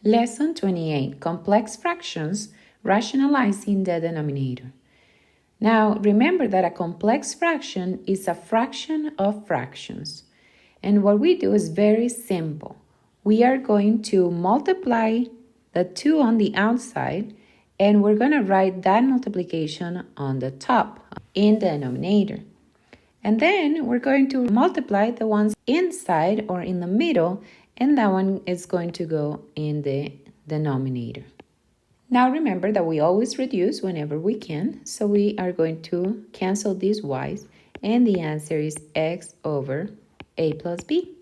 Lesson 28, Complex Fractions, Rationalizing the Denominator. Now, remember that a complex fraction is a fraction of fractions. And what we do is very simple. We are going to multiply the 2 on the outside, and we're going to write that multiplication on the top in the denominator. And then we're going to multiply the ones inside or in the middle, and that one is going to go in the denominator. Now remember that we always reduce whenever we can, so we are going to cancel these y's, and the answer is x over a plus b.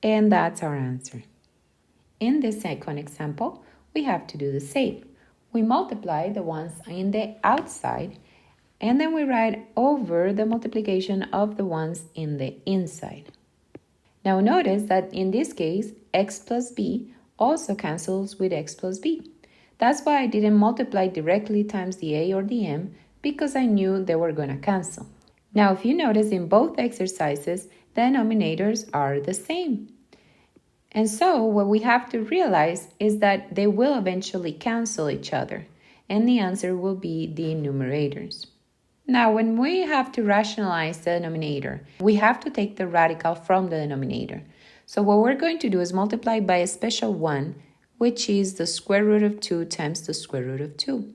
And that's our answer. In the second example, we have to do the same. We multiply the ones in the outside, and then we write over the multiplication of the ones in the inside. Now notice that in this case, x plus b also cancels with x plus b. That's why I didn't multiply directly times the a or the m, because I knew they were going to cancel. Now if you notice in both exercises, the denominators are the same. And so what we have to realize is that they will eventually cancel each other, and the answer will be the numerators. Now, when we have to rationalize the denominator, we have to take the radical from the denominator. So what we're going to do is multiply by a special one, which is the square root of 2 times the square root of 2.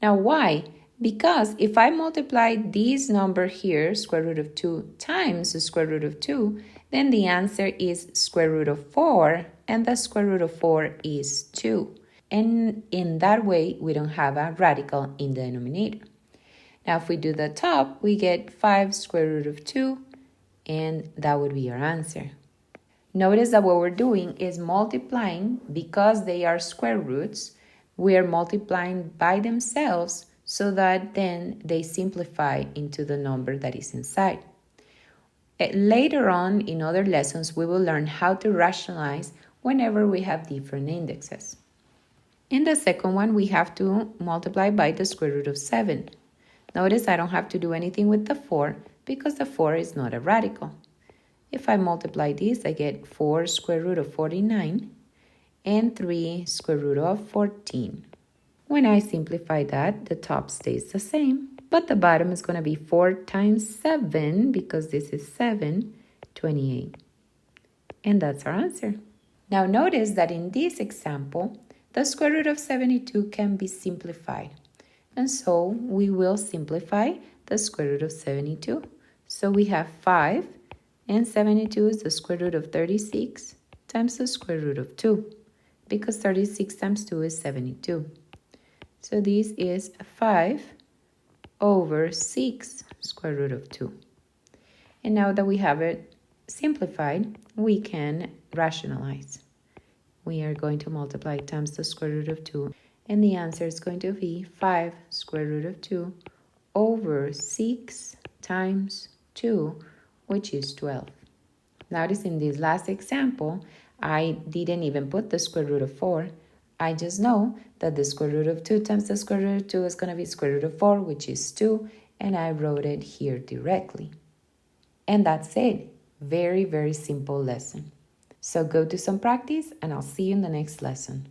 Now, why? Because if I multiply this number here, square root of 2 times the square root of 2, then the answer is square root of 4, and the square root of 4 is 2. And in that way, we don't have a radical in the denominator. Now, if we do the top, we get 5 square root of 2, and that would be our answer. Notice that what we're doing is multiplying, because they are square roots, we are multiplying by themselves so that then they simplify into the number that is inside. Later on, in other lessons, we will learn how to rationalize whenever we have different indexes. In the second one, we have to multiply by the square root of 7. Notice I don't have to do anything with the 4 because the 4 is not a radical. If I multiply this, I get 4 square root of 49 and 3 square root of 14. When I simplify that, the top stays the same, but the bottom is going to be 4 times 7, because this is 7, 28. And that's our answer. Now notice that in this example, the square root of 72 can be simplified. And so we will simplify the square root of 72. So we have 5, and 72 is the square root of 36 times the square root of 2, because 36 times 2 is 72. So this is 5 over 6 square root of 2. And now that we have it simplified, we can rationalize. We are going to multiply times the square root of 2. And the answer is going to be 5 square root of 2 over 6 times 2, which is 12. Notice in this last example, I didn't even put the square root of 4. I just know that the square root of 2 times the square root of 2 is going to be square root of 4, which is 2, and I wrote it here directly. And that's it. Very, very simple lesson. So go do some practice, and I'll see you in the next lesson.